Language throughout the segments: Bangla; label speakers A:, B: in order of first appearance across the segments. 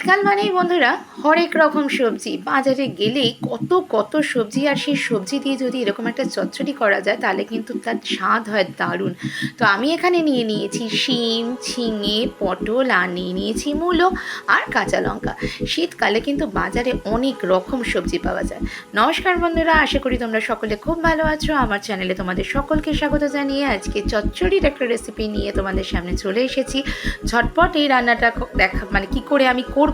A: শীতকাল মানেই বন্ধুরা হরেক রকম সবজি বাজারে গেলেই কত কত সবজি, আর সেই সবজি দিয়ে যদি এরকম একটা চচ্চড়ি করা যায় তাহলে কিন্তু তার স্বাদ হয় দারুণ। তো আমি এখানে নিয়ে নিয়েছি শিম, ঝিঙে, পটল, আর নিয়ে নিয়েছি মূলো আর কাঁচা লঙ্কা। শীতকালে কিন্তু বাজারে অনেক রকম সবজি পাওয়া যায়। নমস্কার বন্ধুরা, আশা করি তোমরা সকলে খুব ভালো আছো। আমার চ্যানেলে তোমাদের সকলকে স্বাগত জানিয়ে আজকে চচ্চড়ির একটা রেসিপি নিয়ে তোমাদের সামনে চলে এসেছি। ঝটপট এই রান্নাটা দেখা মানে কি করে আমি করব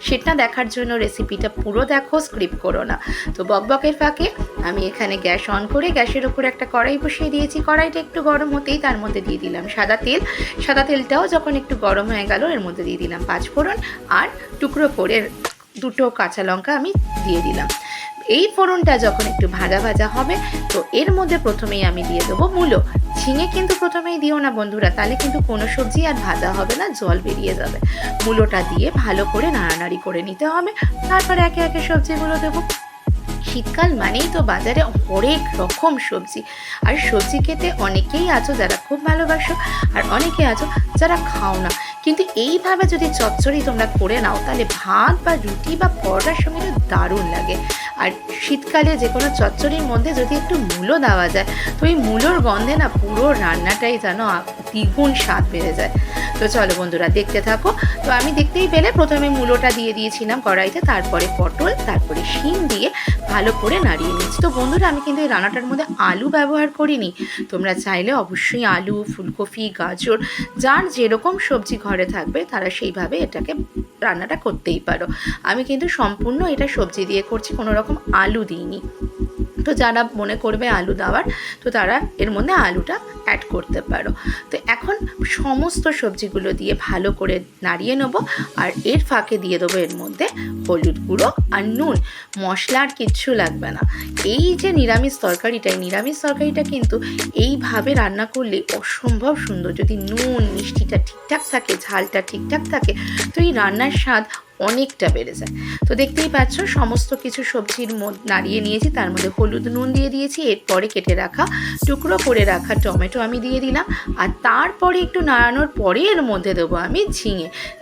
A: সেটা দেখার জন্য রেসিপিটা পুরো দেখো, স্ক্রিপ্ট করো না। তো বকবকের ফাঁকে আমি এখানে গ্যাস অন করে গ্যাসের উপর একটা কড়াই বসিয়ে দিয়েছি। কড়াইটা একটু গরম হতেই তার মধ্যে দিয়ে দিলাম সাদা তেল। সাদা তেলটাও যখন একটু গরম হয়ে গেল এর মধ্যে দিয়ে দিলাম পাঁচফোড়ন আর টুকরো করে দুটো কাঁচা লঙ্কা আমি দিয়ে দিলাম। এই ফোড়নটা যখন একটু ভাজা ভাজা হবে তো এর মধ্যে প্রথমেই আমি দিয়ে দেবো মূলো। ঝিঙে কিন্তু প্রথমেই দিও না বন্ধুরা, তাহলে কিন্তু কোনো সবজি আর ভাজা হবে না, জল বেরিয়ে যাবে। মূলোটা দিয়ে ভালো করে নাড়ানাড়ি করে নিতে হবে, তারপরে একে একে সবজিগুলো দেবো। শীতকাল মানেই তো বাজারে অনেক রকম সবজি, আর সবজি খেতে অনেকেই আছো যারা খুব ভালোবাসো, আর অনেকে আছো যারা খাও না। কিন্তু এইভাবে যদি চচ্চড়ি তোমরা করে নাও তাহলে ভাত বা রুটি বা পরোটার সঙ্গে তো দারুণ লাগে। আর শীতকালে যে কোনো চচ্চড়ির মধ্যে যদি একটু মূলো দেওয়া যায় তো এই মূলোর গন্ধে না পুরো রান্নাটাই যেন দ্বিগুণ স্বাদ বেড়ে যায়। তো চলো বন্ধুরা দেখতে থাকো। তো আমি দেখতেই পেলে প্রথমে মূলোটা দিয়ে দিয়েছিলাম কড়াইতে, তারপরে পটল, তারপরে শিম দিয়ে ভালো করে নাড়িয়ে নিচ্ছি। তো বন্ধুরা আমি কিন্তু এই রান্নাটার মধ্যে আলু ব্যবহার করিনি। তোমরা চাইলে অবশ্যই আলু, ফুলকপি, গাজর, যার যেরকম সবজি ঘরে থাকবে তারা সেইভাবে এটাকে রান্নাটা করতেই পারো। আমি কিন্তু সম্পূর্ণ এটা সবজি দিয়ে করছি, কোনো রকম আলু দিইনি। তো যারা মনে করবে আলু দেওয়ার তো তারা এর মধ্যে আলুটা অ্যাড করতে পারো। তো এখন সমস্ত সবজিগুলো দিয়ে ভালো করে নাড়িয়ে নেব, আর এর ফাঁকে দিয়ে দেবো এর মধ্যে হলুদ গুঁড়ো আর নুন। মশলা আর কিচ্ছু লাগবে না। এই যে নিরামিষ তরকারিটা কিন্তু এইভাবে রান্না করলে অসম্ভব সুন্দর। যদি নুন মিষ্টিটা ঠিকঠাক থাকে, ঝালটা ঠিকঠাক থাকে, তো এই রান্নার স্বাদ অনেকটা বেড়ে যায়। তো দেখতেই পাচ্ছ সমস্ত কিছু সবজির মধ্যে নাড়িয়ে নিয়েছি, তার মধ্যে হলুদ নুন দিয়ে দিয়েছি। এরপরে কেটে রাখা টুকরো করে রাখা টমেটো আমি দিয়ে দিলাম, আর তারপরে একটু নাড়ানোর পরে এর মধ্যে দেবো আমি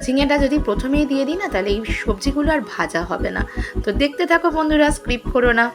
A: ঝিঙেটা যদি প্রথমেই দিয়ে দিই না তাহলে এই সবজিগুলো আর ভাজা হবে না। তো দেখতে থাকো বন্ধুরা, স্ক্রিপ্ট করো না।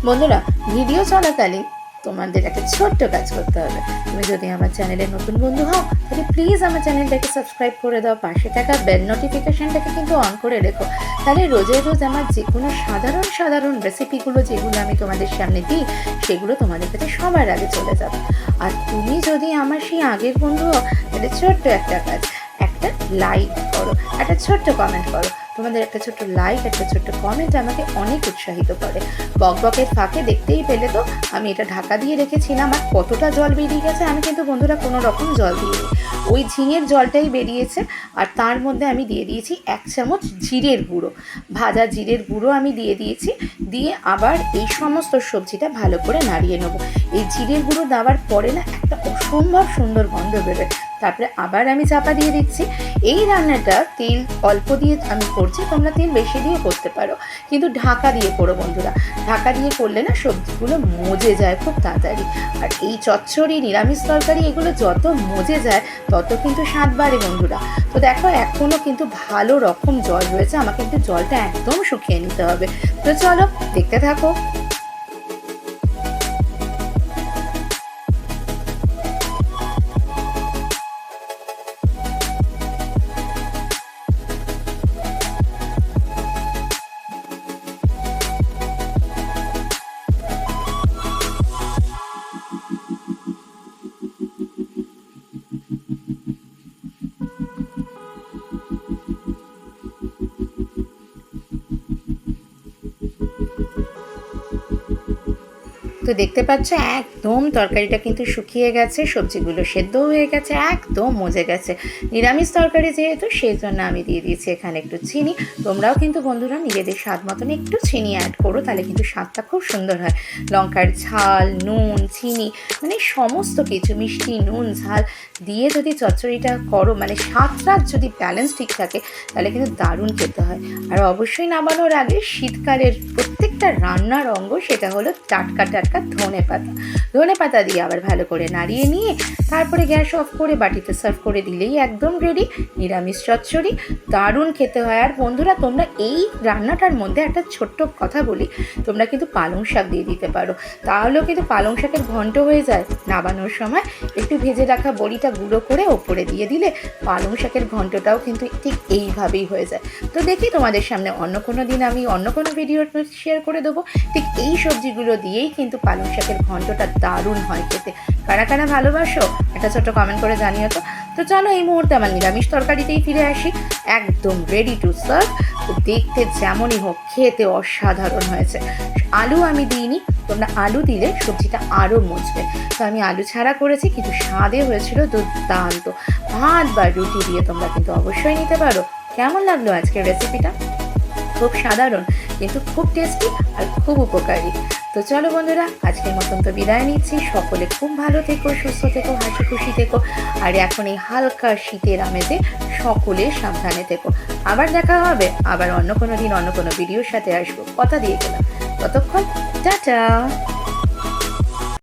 A: বন্ধুরা ভিডিও চলাকালীন তোমাদের একটা ছোট্ট কাজ করতে হবে। তুমি যদি আমার চ্যানেলের নতুন বন্ধু হও তাহলে প্লিজ আমার চ্যানেলটাকে সাবস্ক্রাইব করে দাও, পাশে থাকা বেল নোটিফিকেশনটাকে কিন্তু অন করে রেখো। তাহলে রোজের রোজ আমার যে কোনো সাধারণ রেসিপিগুলো যেগুলো আমি তোমাদের সামনে দিই সেগুলো তোমাদের কাছে সবার আগে চলে যাবে। আর তুমি যদি আমার সেই আগের বন্ধু হও তাহলে ছোট্ট একটা কাজ, একটা লাইক করো, একটা ছোট্ট কমেন্ট করো। তোমাদের একটা ছোট্ট লাইক, একটা ছোট্ট কমেন্ট আমাকে অনেক উৎসাহিত করে। বকবকের ফাঁকে দেখতেই পেলে তো আমি এটা ঢাকা দিয়ে রেখেছিলাম, আর কতটা জল বেরিয়ে গেছে। আমি কিন্তু বন্ধুরা কোনো রকম জল দিইনি, ওই ঝিঙের জলটাই বেরিয়েছে। আর তার মধ্যে আমি দিয়ে দিয়েছি 1 চামচ জিরের গুঁড়ো, ভাজা জিরের গুঁড়ো আমি দিয়ে দিয়েছি। দিয়ে আবার এই সমস্ত সবজিটা ভালো করে নাড়িয়ে নেবো। এই জিরের গুঁড়ো দেওয়ার পরে না একটা অসম্ভব সুন্দর গন্ধ বেরোয়। তারপরে আবার আমি চাপা দিয়ে দিচ্ছি। এই রান্নাটা তেল অল্প দিয়ে আমি করছি, তোমরা তেল বেশি দিয়ে করতে পারো, কিন্তু ঢাকা দিয়ে করো বন্ধুরা। ঢাকা দিয়ে করলে না সবজিগুলো মজে যায় খুব তাড়াতাড়ি। আর এই চচ্চড়ি, নিরামিষ তরকারি এগুলো যত মজে যায় তত কিন্তু স্বাদ বাড়ে বন্ধুরা। তো দেখো এখনও কিন্তু ভালো রকম জল রয়েছে, আমাকে কিন্তু জলটা একদম শুকিয়ে নিতে হবে। তো চলো দেখতে থাকো। তো দেখতে পাচ্ছ একদম তরকারিটা কিন্তু শুকিয়ে গেছে, সবজিগুলো সেদ্ধ হয়ে গেছে, একদম মজে গেছে। নিরামিষ তরকারি যেহেতু সেই জন্য আমি দিয়ে দিয়েছি এখানে একটু চিনি। তোমরাও কিন্তু বন্ধুরা নিজেদের স্বাদ মতন একটু চিনি অ্যাড করো, তাহলে কিন্তু স্বাদটা খুব সুন্দর হয়। লঙ্কার ঝাল, নুন, চিনি মানে সমস্ত কিছু, মিষ্টি, নুন, ঝাল দিয়ে যদি চচ্চড়িটা করো, মানে স্বাদটা যদি ব্যালেন্স ঠিক থাকে তাহলে কিন্তু দারুণ খেতে হয়। আর অবশ্যই নামানোর আগে শীতকালের প্রত্যেকটা রান্নার অঙ্গ সেটা হলো টাটকা টাটকা ধনে পাতা দিয়ে আবার ভালো করে নাড়িয়ে নিয়ে তারপরে গ্যাস অফ করে বাটিতে সার্ভ করে দিলেই একদম রেডি নিরামিষ চচ্চড়ি। দারুণ খেতে হয়। আর বন্ধুরা তোমরা এই রান্নাটার মধ্যে একটা ছোট্ট কথা বলি, তোমরা কিন্তু পালং শাক দিয়ে দিতে পারো, তাহলেও কিন্তু পালং শাকের ঘন্ট হয়ে যায়। নাবানোর সময় একটু ভেজে রাখা বড়িটা গুঁড়ো করে ওপরে দিয়ে দিলে পালং শাকের ঘন্টটাও কিন্তু ঠিক এইভাবেই হয়ে যায়। তো দেখি তোমাদের সামনে অন্য কোনো দিন আমি অন্য কোনো ভিডিও শেয়ার করে দেবো। ঠিক এই সবজিগুলো দিয়েই কিন্তু পালং শাকের ঘন্টটা দারুণ হয় খেতে। কারা কারা ভালোবাসো একটা ছোট্ট কমেন্ট করে জানিও তো। তো চলো এই মুহূর্তে আমার নিরামিষ তরকারিতেই ফিরে আসি, একদম রেডি টু সার্ভ। তো দেখতে যেমনই হোক খেতে অসাধারণ হয়েছে। আলু আমি দিইনি, তোমরা আলু দিলে সবজিটা আরও মজবে। তো আমি আলু ছাড়া করেছি, কিন্তু স্বাদে হয়েছিল দুর্দান্ত। ভাত বা রুটি দিয়ে তোমরা কিন্তু অবশ্যই নিতে পারো। কেমন লাগলো আজকের রেসিপিটা? খুব সাধারণ কিন্তু খুব টেস্টি আর খুব উপকারী। তো চলো বন্ধুরা, আজকের মতন তো বিদায় নিচ্ছি। সকলে খুব ভালো থেকো, সুস্থ থেকো, হাসি খুশি থেকো। আর এখন এই হালকা শীতের আমেজে সকলে সাবধানে থেকো। আবার দেখা হবে, আবার অন্য কোনো দিন অন্য কোনো ভিডিওর সাথে আসবো, কথা দিয়ে গেলাম। ততক্ষণ টাটা।